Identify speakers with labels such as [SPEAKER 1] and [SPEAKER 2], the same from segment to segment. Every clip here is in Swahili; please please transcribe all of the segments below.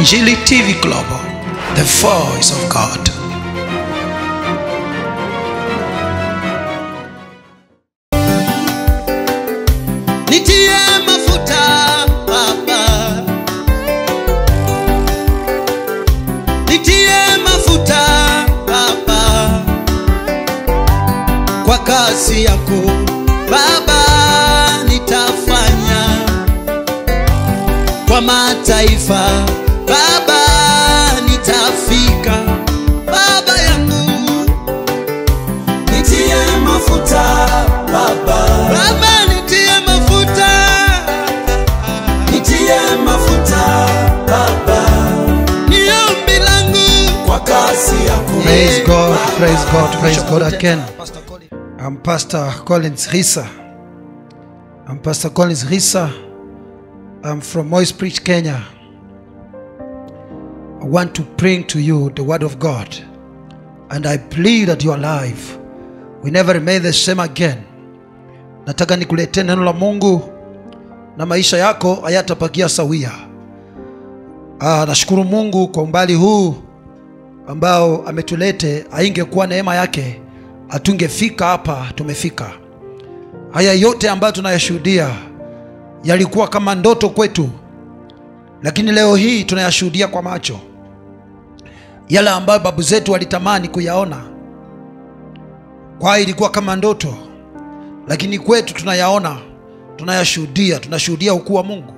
[SPEAKER 1] Injili TV Global, the voice of God.
[SPEAKER 2] Nitie mafuta Baba, nitie mafuta Baba, kwa kazi yako Baba nitafanya, kwa mataifa Baba nitafika. Baba yangu nitie mafuta Baba, Baba nitie mafuta, nitie mafuta Baba, ni ombi langu kwa kazi yako.
[SPEAKER 1] Praise God, praise God, praise God again. I'm Pastor Collins Risa. I'm from Moist Preach, Kenya. I want to bring to you the word of God, and I plead that your life will never remain the same again. Nataka nikuletee neno la Mungu na maisha yako hayatapakia sawia. Nashukuru Mungu kwa umbali huu ambao ametulete. Haingekuwa neema yake hatungefika hapa tumefika. Haya yote ambayo tunayashuhudia yalikuwa kama ndoto kwetu, lakini leo hii tunayashuhudia kwa macho. Yale ambayo babu zetu walitamani kuyaona, kwa ilikuwa kama ndoto, lakini kwetu tunayaona, tunayashuhudia, tunashuhudia ukuu wa Mungu.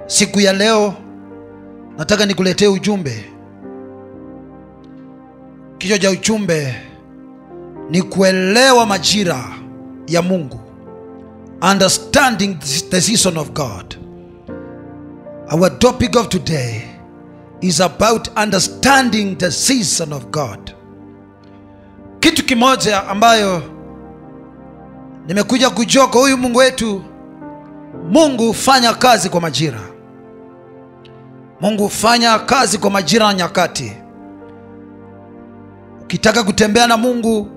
[SPEAKER 1] Siku ya leo nataka nikuletee ujumbe. Kichwa cha ujumbe ni kuelewa majira ya Mungu, understanding the season of God. Our topic of today is about understanding the season of God. Kitu kimoja ambayo nimekuja kujua kwa huyu Mungu wetu, Mungu fanya kazi kwa majira. Mungu fanya kazi kwa majira na nyakati. Ukitaka kutembea na Mungu,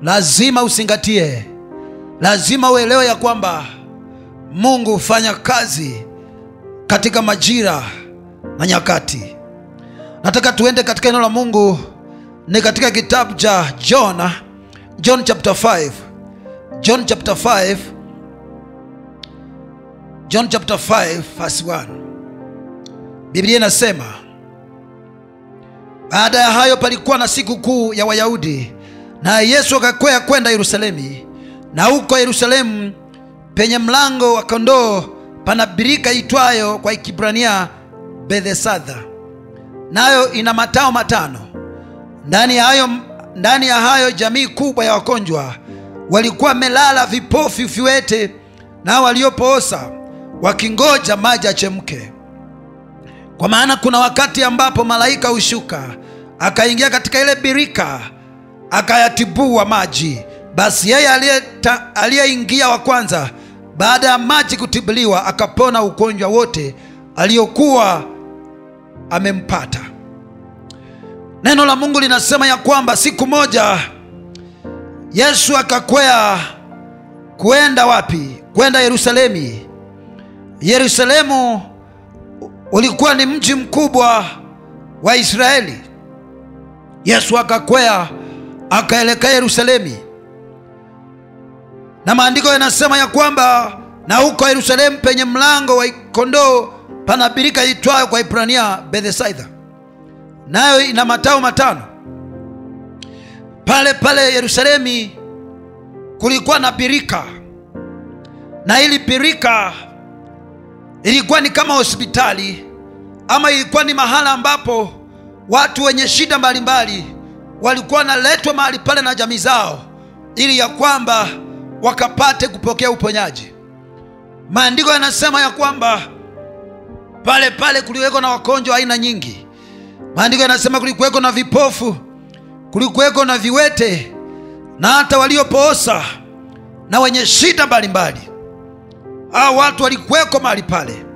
[SPEAKER 1] lazima usingatie, lazima uelewe ya kwamba Mungu hufanya kazi katika majira na nyakati. Nataka tuende katika neno la Mungu, ni katika kitabu cha John chapter 5. John chapter 5 verse 1. Biblia inasema, baada ya hayo palikuwa na siku kuu ya Wayahudi, na Yesu akakwea kwenda Yerusalemu, na huko Yerusalemu penye mlango wa kondoo pana birika itwayo kwa Kiebrania Bethesda, nayo ina matao matano. Ndani ya hayo jamii kubwa ya wagonjwa walikuwa melala, vipofu, viwete na waliopooza, wakingoja maji achemke. Kwa maana kuna wakati ambapo malaika hushuka akaingia katika ile birika akayatibua maji. Basi yeye aliyeingia wa kwanza baada ya maji kutibuliwa akapona ugonjwa wote aliokuwa amempata. Neno la Mungu linasema ya kwamba siku moja Yesu akakwea kwenda wapi? Kwenda Yerusalemu. Yerusalemu ulikuwa ni mji mkubwa wa Israeli. Yesu akakwea akaelekea Yerusalemu, na maandiko yanasema ya kwamba na huko Yerusalemu penye mlango wa kondoo pana birika itwayo kwa Kiebrania Bethesda, nayo ina matao matano. Pale Yerusalemu kulikuwa na birika, na ili birika ilikuwa ni kama hospitali, ama ilikuwa ni mahala ambapo watu wenye shida mbalimbali walikuwa wanaletwa mahali pale na jamii zao, ili ya kwamba wakapate kupokea uponyaji. Maandiko yanasema ya kwamba pale kulikuweko na wagonjwa aina nyingi. Maandiko yanasema kulikuweko na vipofu, kulikuweko na viwete, na hata waliopooza na wenye shida mbalimbali. Hao watu walikuweko mahali pale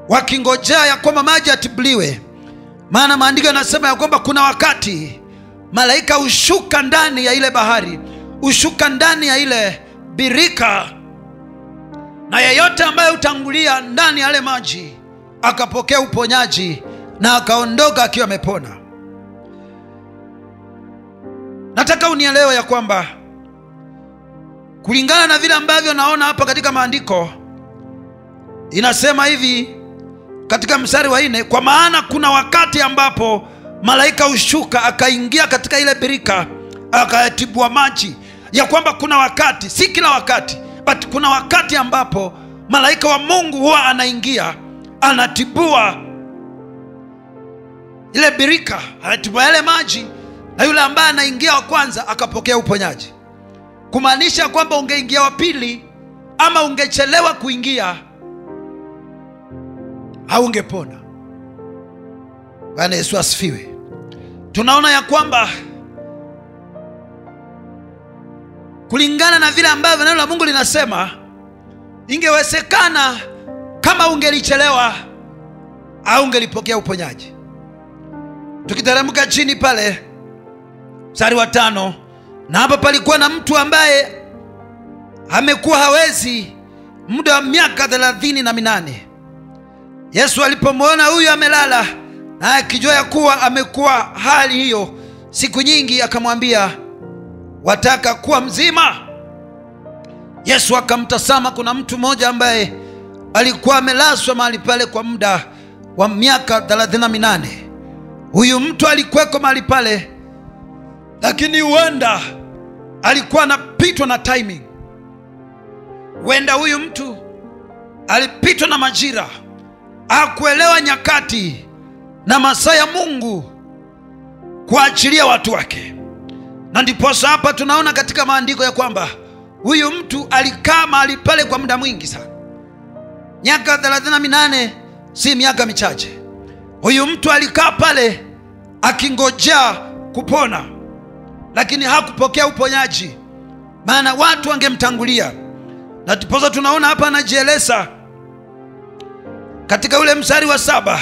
[SPEAKER 1] wakingojea ya kwamba maji atibuliwe. Maana maandiko yanasema ya kwamba kuna wakati malaika hushuka ndani ya ile bahari, hushuka ndani ya ile birika, na yeyote ambaye utangulia ndani ya yale maji akapokea uponyaji na akaondoka akiwa amepona. Nataka unielewe ya kwamba kulingana na vile ambavyo naona hapa katika maandiko, inasema hivi katika mstari wa 4, kwa maana kuna wakati ambapo malaika ushuka akaingia katika ile birika akayatibua maji. Ya kwamba kuna wakati, si kila wakati, but kuna wakati ambapo malaika wa Mungu huwa anaingia, anatibua ile birika, anatibua yale maji, na yule ambaye anaingia wa kwanza akapokea uponyaji. Kumaanisha kwamba ungeingia wa pili ama ungechelewa kuingia, haungepona. Bwana Yesu asifiwe. Tunaona ya kwamba kulingana na vile ambavyo neno la Mungu linasema, ingewezekana kama ungelichelewa au ungelipokea uponyaji. Tukiteremka chini pale mstari wa 5, na hapa palikuwa na mtu ambaye amekuwa hawezi muda wa miaka 38. Yesu alipomwona huyu amelala na akijua ya kuwa amekuwa hali hiyo siku nyingi, akamwambia, wataka kuwa mzima? Yesu akamtazama. Kuna mtu mmoja ambaye alikuwa amelazwa mahali pale kwa muda wa miaka 38. Huyu mtu alikuweko mahali pale, lakini huenda alikuwa anapitwa na timing. Huenda huyu mtu alipitwa na majira, hakuelewa nyakati na masaa ya Mungu kuachilia watu wake. Na ndipo hapa tunaona katika maandiko ya kwamba huyu mtu alikaa mahali pale kwa muda mwingi sana. Miaka 38 si miaka michache. Huyu mtu alikaa pale akingojea kupona, lakini hakupokea uponyaji, maana watu wangemtangulia. Na ndipo tunaona hapa anajieleza katika ule mstari wa 7,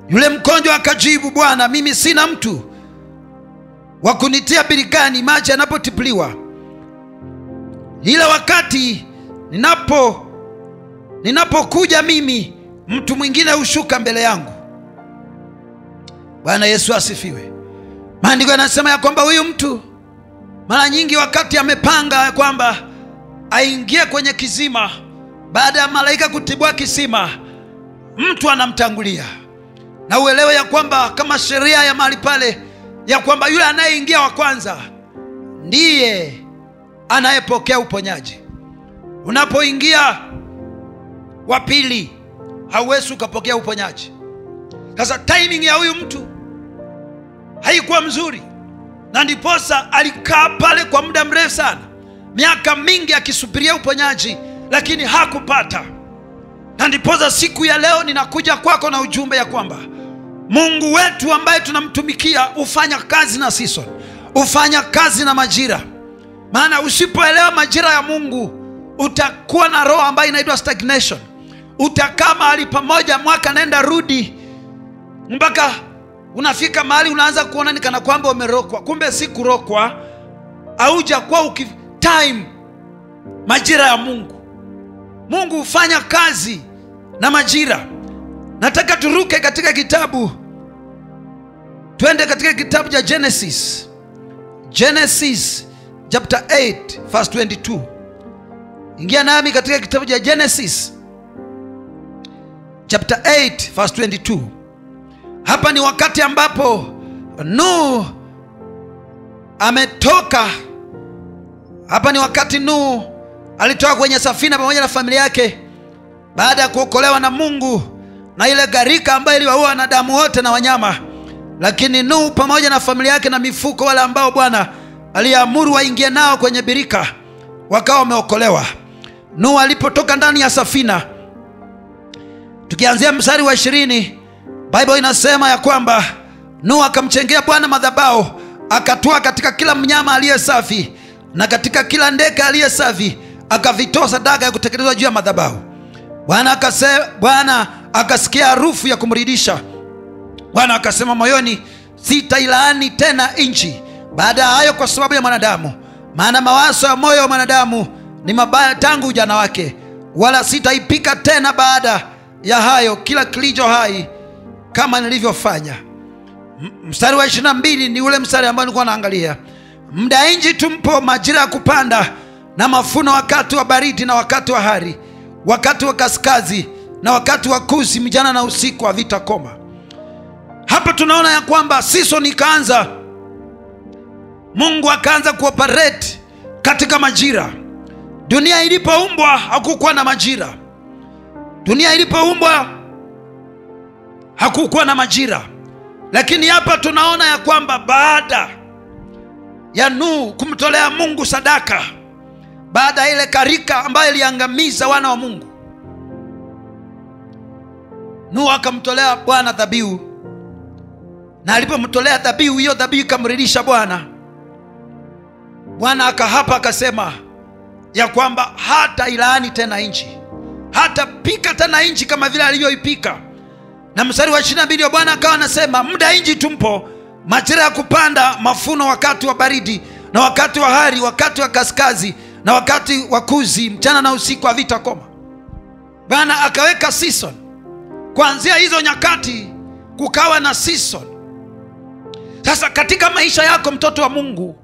[SPEAKER 1] yule mgonjwa akajibu, Bwana, mimi sina mtu wa kunitia birikani maji yanapotipuliwa, ila wakati ninapokuja mimi, mtu mwingine hushuka mbele yangu. Bwana Yesu asifiwe. Maandiko yanasema ya kwamba huyu mtu mara nyingi wakati amepanga kwamba aingie kwenye kisima, baada ya malaika kutibua kisima, mtu anamtangulia. Na uelewe ya kwamba kama sheria ya mahali pale ya kwamba yule anayeingia wa kwanza ndiye anayepokea uponyaji. Unapoingia wa pili hauwezi ukapokea uponyaji. Sasa timing ya huyu mtu haikuwa mzuri, na ndiposa alikaa pale kwa muda mrefu sana, miaka mingi akisubiria uponyaji, lakini hakupata. Na ndiposa siku ya leo ninakuja kwako na ujumbe ya kwamba Mungu wetu ambaye tunamtumikia ufanya kazi na season, ufanya kazi na majira. Maana usipoelewa majira ya Mungu, utakuwa na roho ambayo inaitwa stagnation. Utakaa mahali pamoja mwaka nenda rudi, mpaka unafika mahali unaanza kuona ni kana kwamba umerokwa. Kumbe si kurokwa, hauja kwa time majira ya Mungu. Mungu hufanya kazi na majira. Nataka turuke katika kitabu, twende katika kitabu cha Genesis. Genesis chapter 8 verse 22. Ingia nami katika kitabu cha Genesis chapter 8 verse 22. Hapa ni wakati ambapo Nuhu ametoka. Hapa ni wakati Nuhu alitoka kwenye safina pamoja na familia yake baada ya kuokolewa na Mungu na ile gharika ambayo iliwaua wanadamu wote na wanyama. Lakini Nuhu pamoja na familia yake na mifuko wale ambao Bwana aliamuru waingie nao kwenye birika, wakawa wameokolewa. Nuhu alipotoka ndani ya safina, tukianzia mstari wa 20, Bible inasema ya kwamba Nuhu akamchengea Bwana madhabahu, akatoa katika kila mnyama aliye safi na katika kila ndege aliye safi, akavitoa sadaka ya kuteketezwa juu ya madhabahu. Bwana akasikia harufu ya kumridhisha. Bwana akasema moyoni, sitailaani tena nchi baada ya hayo kwa sababu ya mwanadamu, maana mawazo ya moyo wa mwanadamu ni mabaya tangu ujana wake, wala sitaipika tena baada ya hayo kila kilicho hai kama nilivyofanya. Mstari wa 22 ni ule mstari ambao nilikuwa naangalia. Muda nchi tumpo, majira ya kupanda na mafuno, wakati wa baridi na wakati wa hari, wakati wa kaskazi na wakati wa kusi, mchana na usiku havitakoma. Hapa tunaona ya kwamba season ikaanza. Mungu akaanza kuoperate katika majira. Dunia ilipoumbwa hakukuwa na majira. Dunia ilipoumbwa hakukuwa na majira. Lakini hapa tunaona ya kwamba baada ya Nuhu kumtolea Mungu sadaka, baada ya ile karika ambayo iliangamiza wana wa Mungu, Nuhu akamtolea Bwana dhabihu. Na alipomtolea dhabihu, hiyo dhabihu ikamridhisha Bwana. Bwana akahapa akasema ya kwamba hata ilaani tena nchi, hata pika tena nchi kama vile alivyoipika. Na mstari wa 22 Bwana akawa anasema, muda nchi tumpo, majira ya kupanda mafuno, wakati wa baridi na wakati wa hari, wakati wa kaskazi na wakati wa kuzi, mchana na usiku havitakoma. Bwana akaweka season. Kuanzia hizo nyakati kukawa na season. Sasa katika maisha yako, mtoto wa Mungu,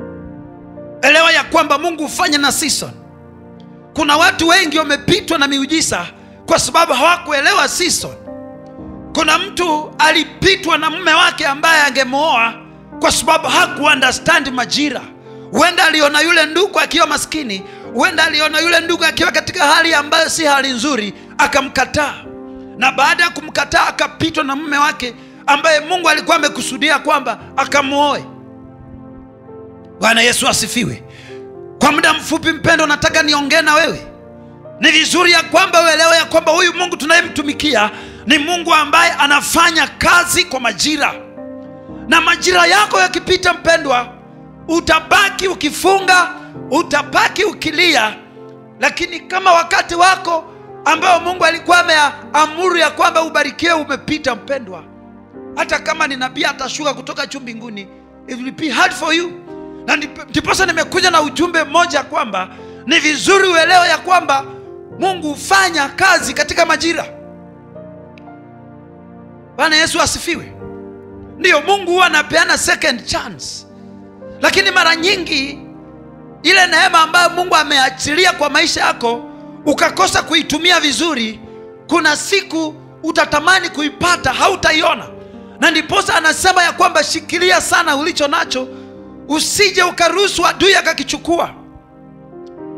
[SPEAKER 1] elewa ya kwamba Mungu hufanya na season. Kuna watu wengi wamepitwa na miujiza kwa sababu hawakuelewa season. Kuna mtu alipitwa na mume wake ambaye angemuoa kwa sababu hakuunderstand majira. Huenda aliona yule ndugu akiwa maskini, huenda aliona yule ndugu akiwa katika hali ambayo si hali nzuri, akamkataa. Na baada ya kumkataa akapitwa na mume wake ambaye Mungu alikuwa amekusudia kwamba akamuoe. Bwana Yesu asifiwe. Kwa muda mfupi mpendo, nataka niongee na wewe. Ni vizuri ya kwamba uelewe ya kwamba huyu Mungu tunayemtumikia ni Mungu ambaye anafanya kazi kwa majira. Na majira yako yakipita mpendwa, utabaki ukifunga, utabaki ukilia. Lakini kama wakati wako ambao Mungu alikuwa ameamuru ya kwamba ubarikiwe umepita mpendwa, hata kama ni nabii atashuka kutoka juu mbinguni, it will be hard for you. Na ndiposa nimekuja na ujumbe mmoja kwamba ni vizuri uelewe ya kwamba Mungu hufanya kazi katika majira. Bwana Yesu asifiwe. Ndiyo, Mungu huwa anapeana second chance. Lakini mara nyingi ile neema ambayo Mungu ameachilia kwa maisha yako ukakosa kuitumia vizuri, kuna siku utatamani kuipata, hautaiona. Na ndiposa anasema ya kwamba shikilia sana ulicho nacho, usije ukaruhusu adui akakichukua.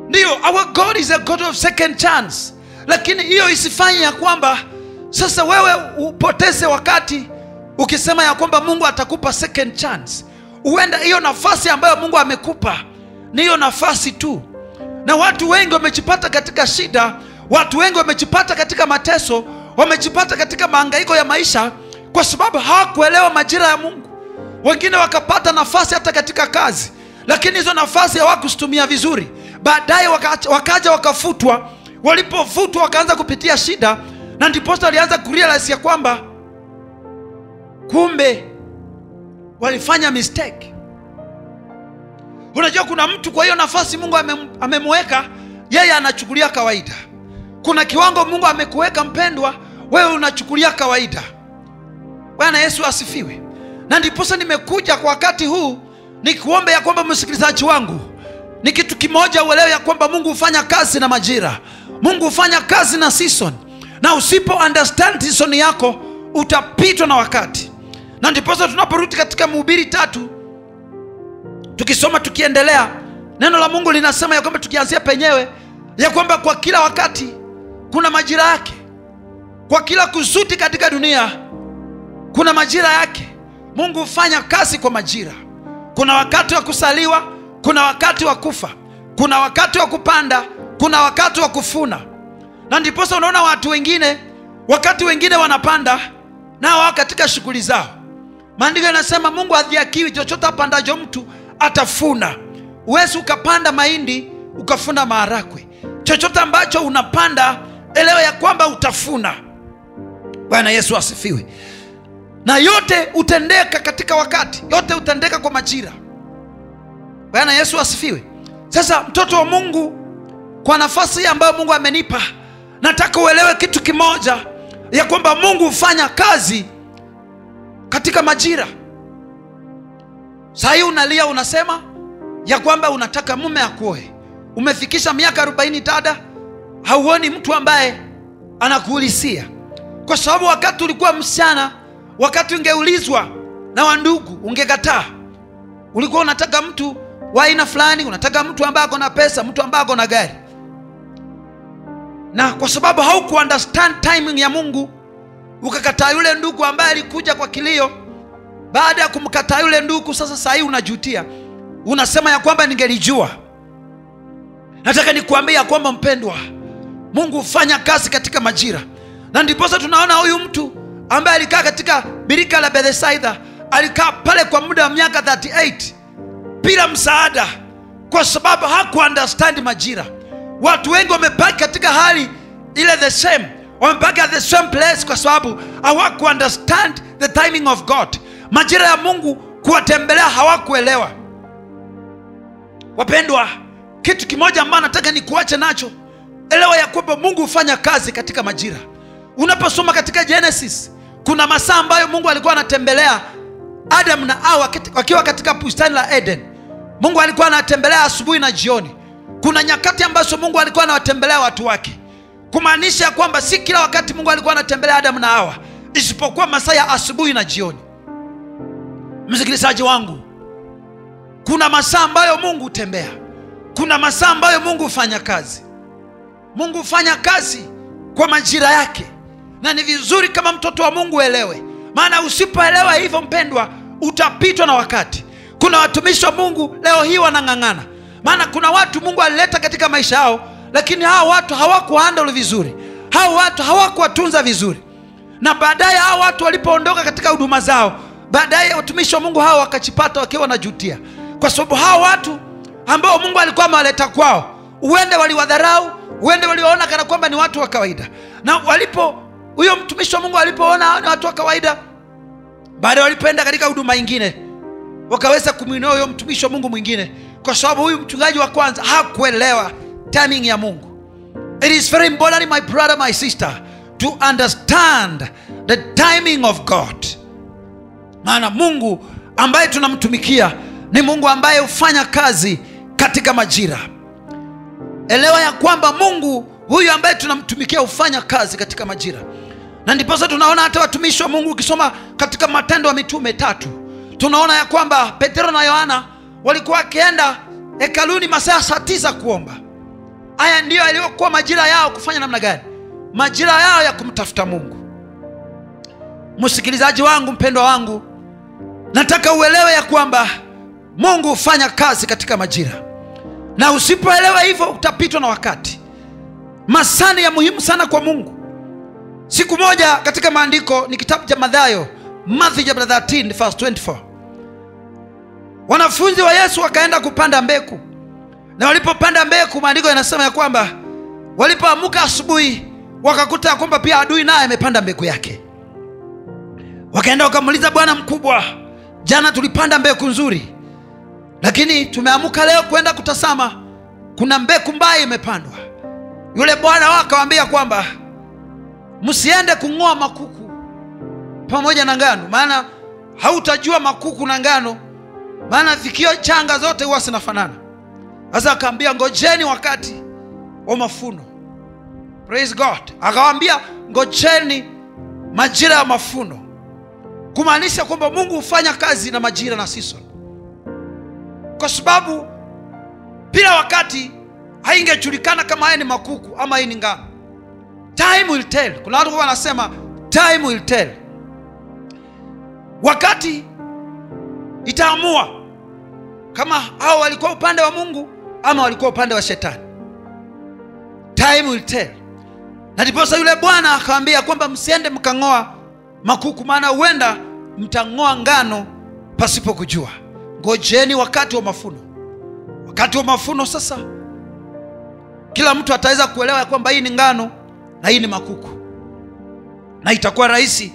[SPEAKER 1] Ndiyo, our God is a God of second chance. Lakini hiyo isifanye ya kwamba sasa wewe upoteze wakati ukisema ya kwamba Mungu atakupa second chance. Huenda hiyo nafasi ambayo Mungu amekupa ni hiyo nafasi tu. Na watu wengi wamejipata katika shida, watu wengi wamejipata katika mateso, wamejipata katika mahangaiko ya maisha kwa sababu hawakuelewa majira ya Mungu. Wengine wakapata nafasi hata katika kazi, lakini hizo nafasi hawakuzitumia vizuri. Baadaye wakaja wakafutwa. Walipofutwa wakaanza kupitia shida, na ndiposa walianza kurealize ya kwamba kumbe walifanya mistake. Unajua kuna mtu kwa hiyo nafasi Mungu amemweka, yeye anachukulia kawaida. Kuna kiwango Mungu amekuweka mpendwa, wewe unachukulia kawaida. Bwana Yesu asifiwe. Na ndiposa nimekuja kwa wakati huu nikuombe ya kwamba msikilizaji wangu, ni kitu kimoja uelewe ya kwamba Mungu hufanya kazi na majira. Mungu hufanya kazi na season. Na usipo understand season yako utapitwa na wakati. Na ndiposa tunaporudi katika Mhubiri 3 tukisoma tukiendelea, neno la Mungu linasema ya kwamba tukianzia penyewe ya kwamba kwa kila wakati kuna majira yake. Kwa kila kusudi katika dunia kuna majira yake. Mungu hufanya kazi kwa majira. Kuna wakati wa kusaliwa, kuna wakati wa kufa, kuna wakati wa kupanda, kuna wakati wa kufuna. Na ndiposa unaona watu wengine, wakati wengine wanapanda na wao katika shughuli zao. Maandiko yanasema Mungu hadhihakiwi, chochote apandacho mtu atafuna. Uwezi ukapanda mahindi ukafuna maharagwe. Chochote ambacho unapanda elewa ya kwamba utafuna. Bwana Yesu asifiwe. Na yote utendeka katika wakati, yote utendeka kwa majira. Bwana Yesu asifiwe. Sasa mtoto wa Mungu, kwa nafasi ambayo Mungu amenipa, nataka uelewe kitu kimoja, ya kwamba Mungu hufanya kazi katika majira. Sasa unalia unasema ya kwamba unataka mume akuoe. Umefikisha miaka 40 dada, hauoni mtu ambaye anakuulizia. Kwa sababu wakati ulikuwa msichana, wakati ungeulizwa na wandugu ungekataa. Ulikuwa unataka mtu wa aina fulani, unataka mtu ambaye ako na pesa, mtu ambaye ako na gari. Na kwa sababu hauku understand timing ya Mungu, ukakataa yule ndugu ambaye alikuja kwa kilio. Baada ya kumkataa yule ndugu, sasa hii unajutia. Unasema ya kwamba ningelijua. Nataka nikuambia kwamba mpendwa, Mungu hufanya kazi katika majira. Na ndipo tunaona huyu mtu ambaye alikaa katika birika la Bethsaida, alikaa pale kwa muda wa miaka 38 bila msaada, kwa sababu haku understand majira. Watu wengi wamebaki katika hali ile the same, wamebaki at the same place kwa sababu hawaku understand the timing of God. Majira ya Mungu kuwatembelea hawakuelewa. Wapendwa, kitu kimoja ambacho nataka nikuache nacho, elewa ya kwamba Mungu hufanya kazi katika majira. Unaposoma katika Genesis, kuna masaa ambayo Mungu alikuwa anatembelea Adam na Hawa wakiwa katika bustani la Eden. Mungu alikuwa anatembelea asubuhi na jioni. Kuna nyakati ambazo Mungu alikuwa anawatembelea watu wake. Kumaanisha kwamba si kila wakati Mungu alikuwa anatembelea Adam na Hawa, isipokuwa masaa ya asubuhi na jioni. Msikilizaji wangu, kuna masaa ambayo Mungu hutembea. Kuna masaa ambayo Mungu hufanya kazi. Mungu hufanya kazi kwa majira yake. Na ni vizuri kama mtoto wa Mungu elewe. Maana usipoelewa hivyo mpendwa, utapitwa na wakati. Kuna watumishi wa Mungu leo hii wanang'ang'ana. Maana kuna watu Mungu alileta katika maisha yao, lakini hao watu hawakuhandle vizuri. Hao watu hawakuwatunza vizuri. Na baadaye hao watu walipoondoka katika huduma zao, baadaye watumishi wa Mungu hao wakachipata wakiwa wanajutia. Kwa sababu hao watu ambao Mungu alikuwa amewaleta kwao, uende waliwadharau, uende waliwaona kana kwamba ni watu wa kawaida. Na huyo mtumishi wa Mungu alipoona ni watu wa kawaida, baadaye walipoenda katika huduma nyingine, wakaweza kumuinua huyo mtumishi wa Mungu mwingine, kwa sababu huyu mchungaji wa kwanza hakuelewa timing ya Mungu. It is very important, my brother, my sister, to understand the timing of God. Maana Mungu ambaye tunamtumikia ni Mungu ambaye hufanya kazi katika majira. Elewa ya kwamba Mungu huyu ambaye tunamtumikia hufanya kazi katika majira. Na ndipo tunaona hata watumishi wa Mungu, ukisoma katika Matendo ya Mitume 3, tunaona ya kwamba Petro na Yohana walikuwa wakienda hekaluni masaa 9 kuomba. Haya ndio yaliokuwa majira yao kufanya namna gani? Majira yao ya kumtafuta Mungu. Msikilizaji wangu, mpendwa wangu, nataka uelewe ya kwamba Mungu hufanya kazi katika majira. Na usipoelewa hivyo utapitwa na wakati. Masaa ya muhimu sana kwa Mungu. Siku moja katika maandiko, ni kitabu cha Mathayo, Matthew chapter 13 verse 24. Wanafunzi wa Yesu wakaenda kupanda mbegu. Na walipopanda mbegu, maandiko yanasema ya kwamba walipoamka asubuhi wakakuta ya kwamba pia adui naye amepanda mbegu yake. Wakaenda wakamuuliza, Bwana mkubwa, jana tulipanda mbegu nzuri, lakini tumeamka leo kwenda kutazama kuna mbegu mbaya imepandwa. Yule bwana wao akawaambia kwamba msiende kung'oa makuku pamoja na ngano, maana hautajua makuku na ngano, maana vikio changa zote huwa zinafanana. Sasa akaambia ngojeni wakati wa mafuno. Praise God. Akawaambia ngojeni majira ya mafuno. Kumaanisha kwamba Mungu hufanya kazi na majira na season. Kwa sababu bila wakati haingejulikana kama haya ni makuku ama hii ni ngano. Time will tell. Kuna watu wanasema time will tell. Wakati itaamua kama hao walikuwa upande wa Mungu ama walikuwa upande wa shetani. Time will tell. Na ndipo yule bwana akawaambia kwamba msiende mkang'oa makuku, maana huenda mtang'oa ngano pasipo kujua. Ngojeni wakati wa mafuno. Wakati wa mafuno sasa kila mtu ataweza kuelewa kwamba hii ni ngano na hii ni makuku. Na itakuwa rahisi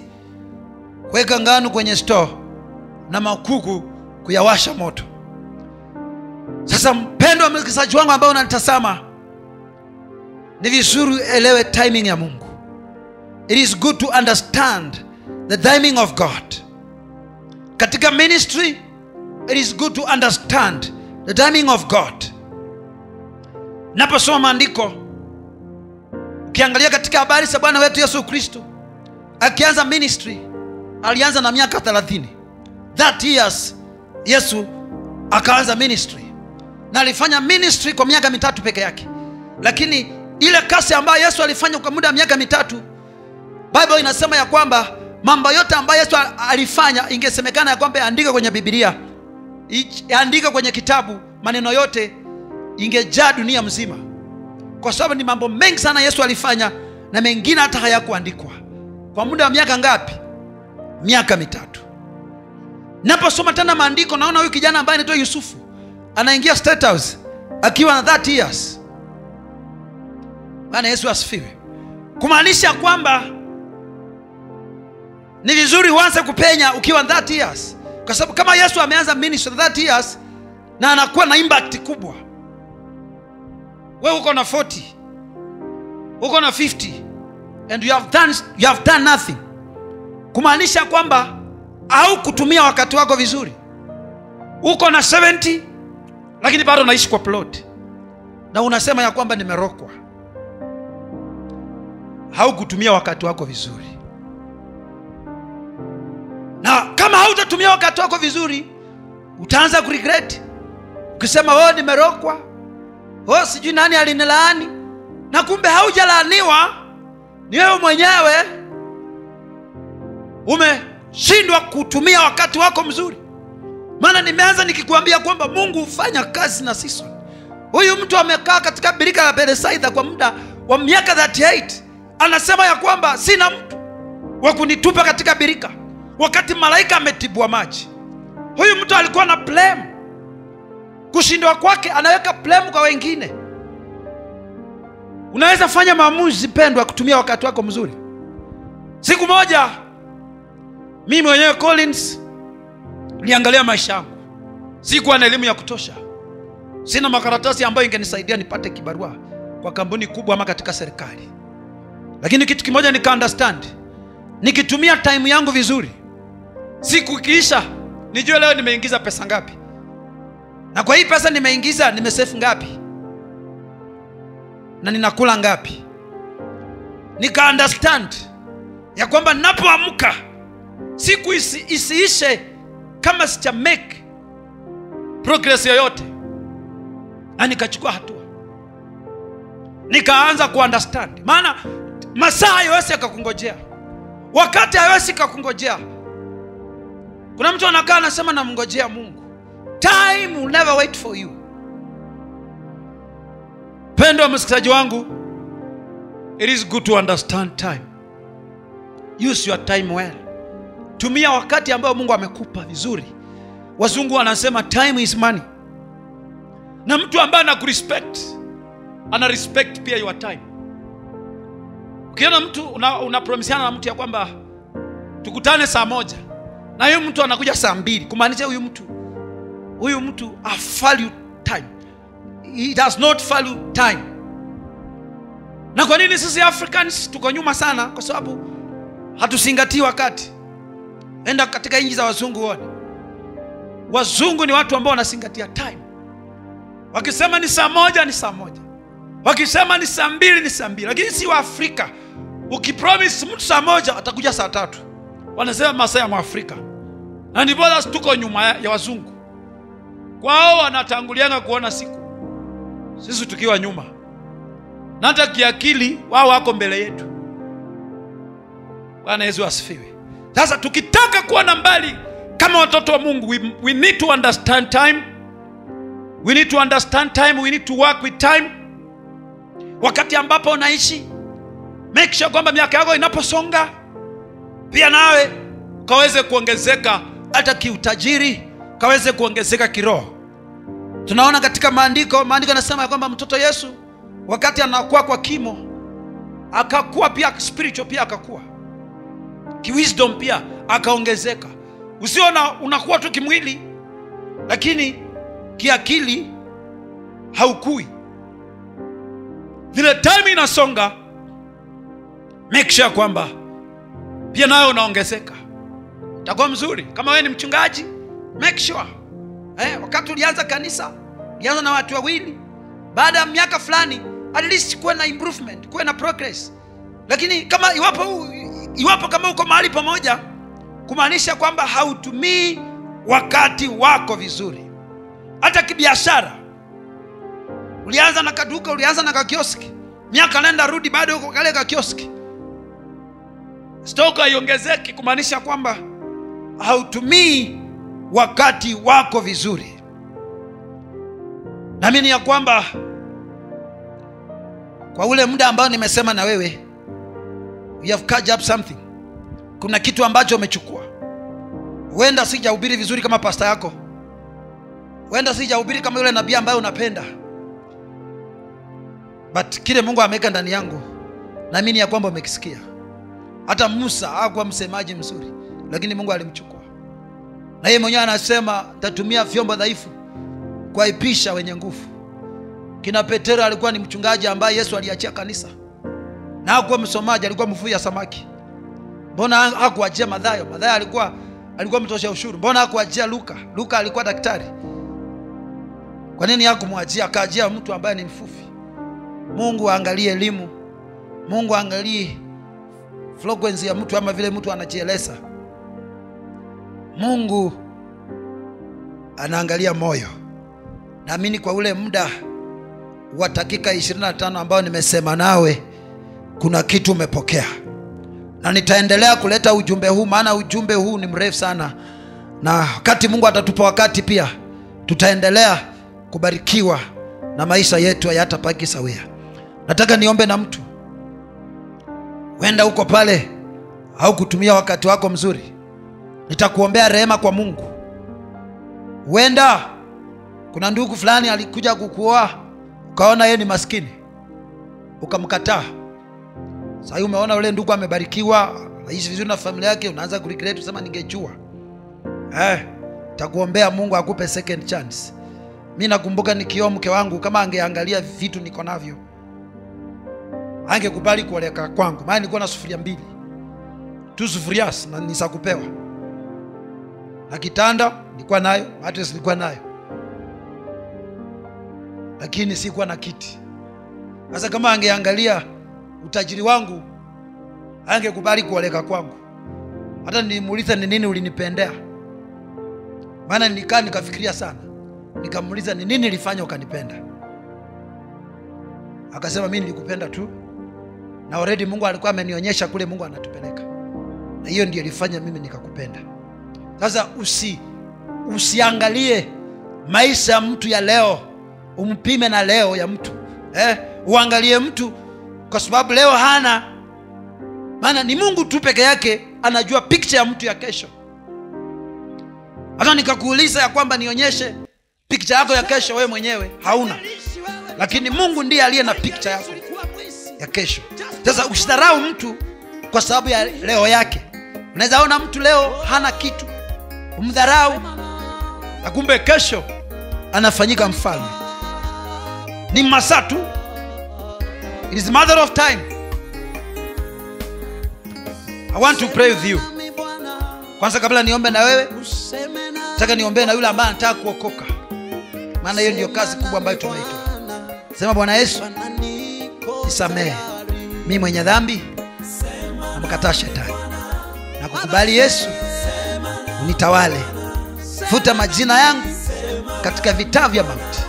[SPEAKER 1] kuweka ngano kwenye store na makuku kuyawasha moto. Sasa mpendwa msikilizaji wangu ambao unanitazama, ni vizuri elewe timing ya Mungu. it is good to understand the timing of God. Katika ministry, it is good to understand the timing of God. Naposoma maandiko, ukiangalia katika habari za Bwana wetu Yesu Kristo, akianza ministry, alianza na miaka 30. 30 years Yesu akaanza ministry. Na alifanya ministry kwa miaka 3 peke yake. Lakini ile kazi ambayo Yesu alifanya kwa muda wa miaka 3, Bible inasema ya kwamba mambo yote ambayo Yesu alifanya, ingesemekana ya kwamba andika kwenye Biblia, andika kwenye kitabu, maneno yote ingejaa dunia mzima. Kwa sababu ni mambo mengi sana Yesu alifanya, na mengine hata hayakuandikwa. Kwa muda wa miaka ngapi? Miaka 3. Naposoma tena maandiko, naona huyu kijana ambaye anaitwa Yusufu anaingia State House akiwa na 30 years. Bwana Yesu asifiwe. Kumaanisha kwamba ni vizuri uanze kupenya ukiwa 30 years. Kwa sababu kama Yesu ameanza ministry 30 years na anakuwa na impact kubwa, wewe uko na 40, uko na 50 and you have done nothing. Kumaanisha kwamba au kutumia wakati wako vizuri. Uko na 70 lakini bado unaishi kwa plot, na unasema ya kwamba nimerokwa. Hau kutumia wakati wako vizuri. Na kama hautatumia wakati wako vizuri, utaanza kuregret. Ukisema nimerokwa, sijui nani alinilaani, na kumbe haujalaaniwa, ni wewe mwenyewe umeshindwa kutumia wakati wako mzuri. Maana nimeanza nikikuambia kwamba Mungu hufanya kazi na season. Huyu mtu amekaa katika birika la Bethsaida kwa muda wa miaka 38. Anasema ya kwamba sina mtu wa kunitupa katika birika, wakati malaika ametibua maji. Huyu mtu alikuwa na blame. Kushindwa kwake anaweka blame kwa wengine. Unaweza fanya maamuzi pendwa kutumia wakati wako mzuri. Siku moja mimi mwenyewe Collins niangalia maisha yangu. Sikuwa na elimu ya kutosha. Sina makaratasi ambayo ingenisaidia nipate kibarua kwa kampuni kubwa ama katika serikali. Lakini kitu kimoja nika understand. Nikitumia time yangu vizuri, siku ikiisha nijue leo nimeingiza pesa ngapi. Na kwa hii pesa nimeingiza nimesave ngapi. Na ninakula ngapi. Nika understand ya kwamba ninapoamka siku isiishe kama sija make progress yoyote. Na nikachukua hatua. Nikaanza kuunderstand. Maana masaa hayawezi yakakungojea. Wakati hayawezi yakakungojea. Kuna mtu anakaa anasema namngojea Mungu. Time will never wait for you. Pendo msikilizaji wangu, it is good to understand time. Use your time well. Tumia wakati ambao Mungu amekupa vizuri. Wazungu wanasema time is money. Na mtu ambaye anakurespect, ana respect pia your time. Ukiona mtu unapromisiana na mtu ya kwamba tukutane saa 1, na huyo mtu anakuja saa 2, kumaanisha huyu mtu value time. He does not value time. Na kwa nini sisi Africans tuko nyuma sana? Kwa sababu hatuzingatii wakati. Enda katika nchi za wazungu uone. Wazungu ni watu ambao wanazingatia time. Wakisema ni saa 1 ni saa 1. Wakisema ni saa 2 ni saa 2. Lakini si wa Afrika, ukipromise mtu saa 1 atakuja saa 3. Wanasema masaa ya Afrika. Na ndipo basi tuko nyuma ya wazungu. Kwao wanatangulianga kuona siku, sisi tukiwa nyuma. Na hata kiakili wao wako mbele yetu. Bwana Yesu asifiwe. Sasa tukitaka kuwa na mbali kama watoto wa Mungu, we need to understand time. We need to understand time. We need to work with time. Wakati ambapo unaishi, make sure kwamba miaka yako inaposonga, pia nawe kaweze kuongezeka hata kiutajiri, kaweze kuongezeka kiroho. Tunaona katika maandiko yanasema kwamba mtoto Yesu wakati anakuwa kwa kimo, akakuwa pia spiritual, pia akakuwa kiwisdom, pia akaongezeka. Usiona unakuwa tu kimwili lakini kiakili haukui. Vile time inasonga, make sure kwamba pia nawe unaongezeka. Utakuwa mzuri. Kama wewe ni mchungaji, make sure wakati ulianza kanisa, ulianza na watu wawili, baada ya miaka fulani at least kuwe na improvement, kuwe na progress. Lakini kama iwapo kama uko mahali pamoja, kumaanisha kwamba hautumii wakati wako vizuri. Hata kibiashara, ulianza na kaduka, ulianza na kakioski, miaka nenda rudi bado uko kale kakioski, stock haiongezeki, kumaanisha kwamba hautumii wakati wako vizuri. Naamini ya kwamba kwa ule muda ambao nimesema na wewe, you have catch up something. Kuna kitu ambacho umechukua. Huenda sijahubiri vizuri kama pastor yako, huenda sijahubiri kama yule nabii ambaye unapenda, but kile Mungu ameweka ndani yangu, naamini ya kwamba umekisikia. Hata Musa hakuwa msemaji mzuri, lakini Mungu alimchukua. Na yeye mwenyewe anasema tatumia vyombo dhaifu kuwaipisha wenye nguvu. Kina Petero alikuwa ni mchungaji ambaye Yesu aliachia kanisa, na hakuwa msomaji, alikuwa mvuvi samaki. Mbona hakuachia Mathayo? Mathayo alikuwa mtosha ushuru. Mbona hakuachia Luka? Luka alikuwa daktari. Kwa nini hakumwachia? Akaachia mtu ambaye ni mfufi. Mungu aangalie elimu, Mungu aangalie frequency ya mtu, ama vile mtu anajieleza. Mungu anaangalia moyo. Naamini kwa ule muda wa dakika 25 ambao nimesema nawe, kuna kitu umepokea. Na nitaendelea kuleta ujumbe huu, maana ujumbe huu ni mrefu sana, na wakati Mungu atatupa wakati pia tutaendelea kubarikiwa na maisha yetu hayatapaki sawia. Nataka niombe na mtu. Wenda uko pale au kutumia wakati wako mzuri, nitakuombea rehema kwa Mungu. Wenda kuna ndugu fulani alikuja kukuoa, ukaona yeye ni maskini, ukamkataa. Sasa umeona yule ndugu amebarikiwa, anaishi vizuri na familia yake, unaanza kuregret kusema ningejua. Nitakuombea Mungu akupe second chance. Mimi nakumbuka nikioa mke wangu, kama angeangalia vitu niko navyo, angekubali kuoleka kwangu. Maana nilikuwa na sufuria 2. 2 sufuria na nisakupewa. Na kitanda nilikuwa nayo, mattress nilikuwa nayo, lakini sikuwa na kiti. Sasa kama angeangalia utajiri wangu, angekubali kuoleka kwangu. Hata nilimuuliza ni nini ulinipendea, maana nilikaa nikafikiria sana. Nikamuuliza ni nini nilifanya ukanipenda? Akasema mimi nilikupenda tu, na already Mungu alikuwa amenionyesha kule Mungu anatupeleka, na hiyo ndio ilifanya mimi nikakupenda. Sasa usiangalie maisha ya mtu ya leo umpime na leo ya mtu. Uangalie mtu kwa sababu leo hana, maana ni Mungu tu peke yake anajua picture ya mtu ya kesho. Hata nikakuuliza ya kwamba nionyeshe picture yako ya kesho, wewe mwenyewe hauna, lakini Mungu ndiye aliye na picture yako ya kesho. Sasa usidharau mtu kwa sababu ya leo yake. Unaweza ona mtu leo hana kitu, umdharau, na kumbe kesho anafanyika mfalme. Ni masaa tu. It is a matter of time. I want to pray with you. Kwanza kabla niombe na wewe, nataka niombe na yule ambaye anataka kuokoka, maana hiyo ndio kazi kubwa ambayo tumeitwa. Sema Bwana Yesu, nisamehe mimi mwenye dhambi, namkataa shetani, na kukubali Yesu unitawale. Futa majina yangu katika vitabu vya mauti,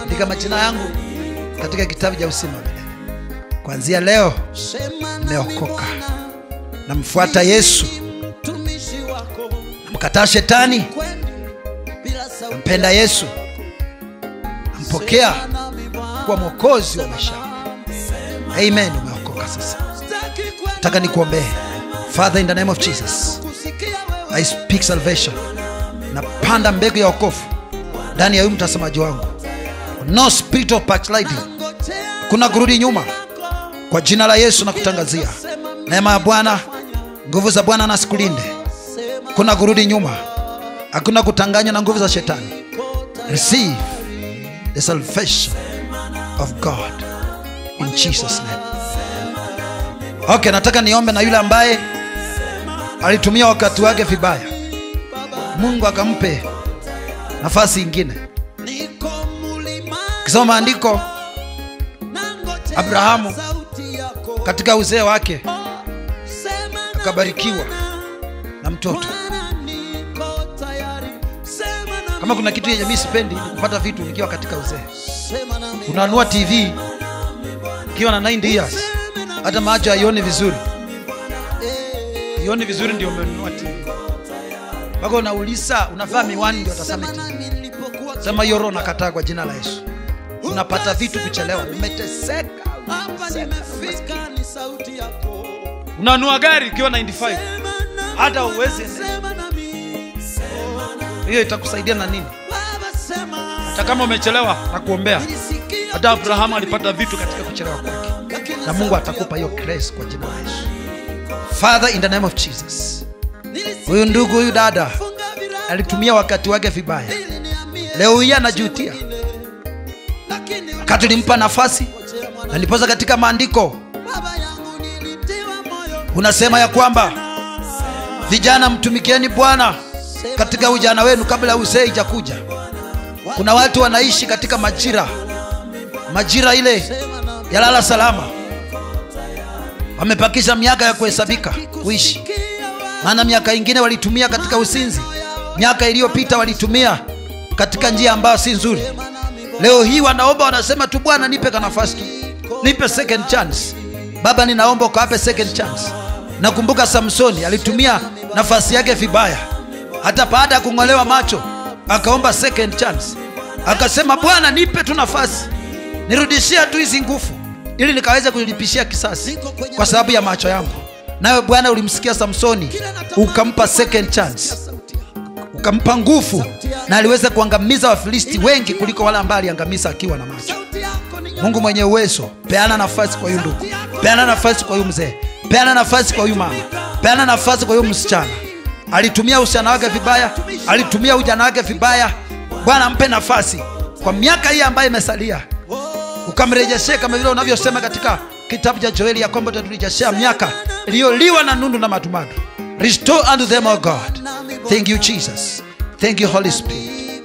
[SPEAKER 1] andika majina yangu katika kitabu cha uzima milele. Kuanzia leo nimeokoka, namfuata Yesu, namkataa shetani, nampenda Yesu, nampokea kwa mwokozi wa maisha. Amen. Umeokoka sasa. Nataka nikuombee. Father, in the name of Jesus, I speak salvation. Napanda mbegu ya wokovu ndani ya huyu mtazamaji wangu. No spirit of backsliding, kuna kurudi nyuma, kwa jina la Yesu nakutangazia neema ya Bwana, nguvu za Bwana na sikulinde. Kuna kurudi nyuma, hakuna kutanganywa na nguvu za shetani. Receive the salvation of God in Jesus name. Okay, nataka niombe na yule ambaye alitumia wakati wake vibaya. Mungu akampe nafasi nyingine. Kisoma maandiko, Abrahamu katika uzee wake akabarikiwa na mtoto. Kama kuna kitu yenye mimi sipendi ni kupata vitu nikiwa katika uzee. Unanunua TV ukiwa na 90 years, hata macho haioni vizuri. Ione vizuri ndio umenunua TV. Bako unauliza unavaa miwani ndio utasema TV. Sema hiyo roho nakataa kwa jina la Yesu. Unapata vitu kuchelewa, umeteseka. Unanunua gari ukiwa 95, hata uweze. Hiyo itakusaidia na nini? Hata kama umechelewa na kuombea. Hata Abrahamu alipata vitu katika kuchelewa kwake. Na Mungu atakupa hiyo grace kwa jina la Yesu. Father, in the name of Jesus. Huyu ndugu, huyu dada alitumia wakati wake vibaya. Leo hii anajutia. Wakati ulimpa nafasi, na nipoza katika maandiko unasema ya kwamba vijana mtumikieni Bwana katika ujana wenu kabla uzee ijakuja. Kuna watu wanaishi katika majira ile ya lala salama. Wamepakisha miaka ya kuhesabika kuishi. Maana miaka ingine walitumia katika usinzi. Miaka iliyopita walitumia katika njia ambayo si nzuri. Leo hii wanaomba, wanasema tu Bwana nipe nafasi, nipe second chance. Baba, ninaomba ukawape second chance. Nakumbuka Samsoni alitumia nafasi yake vibaya. Hata baada ya kungolewa macho akaomba second chance. Akasema Bwana nipe tu nafasi, nirudishia tu hizi nguvu ili nikaweze kulipishia kisasi kwa sababu ya macho yangu. Nawe Bwana ulimsikia Samsoni, ukampa second chance, ukampa nguvu, na aliweza kuangamiza Wafilisti wengi kuliko wale ambao aliangamiza akiwa na macho. Mungu mwenye uwezo, peana nafasi kwa huyu ndugu, peana nafasi kwa huyu mzee, peana nafasi kwa huyu mama, peana nafasi kwa huyu msichana. Alitumia usichana wake vibaya, alitumia ujana wake vibaya. Bwana mpe nafasi kwa miaka hii ambayo imesalia, ukamrejeshea kama vile unavyosema katika kitabu cha Joeli ya kwamba tutarejeshea miaka iliyoliwa na nundu na matumadu. Restore unto them, O God. Thank you, Jesus. Thank you, Holy Spirit.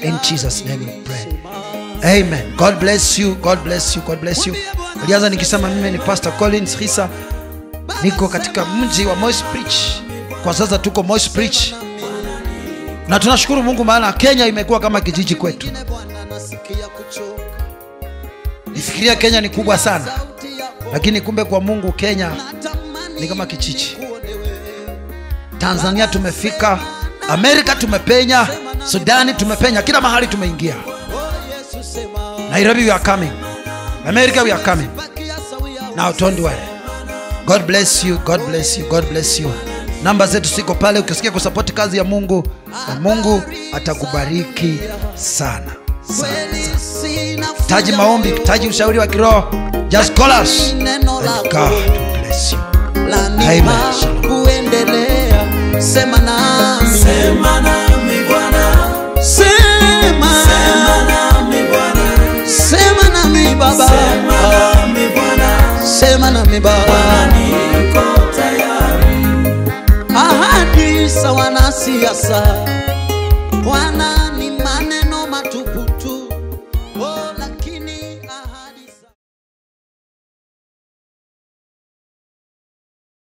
[SPEAKER 1] In Jesus' name we pray. Amen. God bless you. God bless you. God bless you. Nilianza nikisema mimi ni Pastor Collins Hisa. Niko katika mji wa Moispritch. Kwa sasa tuko Moispritch. Na tunashukuru Mungu maana Kenya imekuwa kama kijiji kwetu. Nifikiria Kenya ni kubwa sana, lakini kumbe kwa Mungu Kenya ni kama kijiji. Tanzania tumefika, Amerika tumepenya, Sudani tumepenya, kila mahali tumeingia. Nairobi we are coming, America we are coming. Now don't worry. God bless you, God bless you, God bless you. Namba zetu siko pale, ukisikia kusupport kazi ya Mungu, na Mungu atakubariki sana. Taji maombi, taji ushauri wa kiroho, just call us and God will bless you. Amen.
[SPEAKER 2] Kuendelea, sema nami Bwana, sema nami Bwana, sema nami Baba, sema nami Baba, niko tayari. Ahadi sawa na siasa Bwana.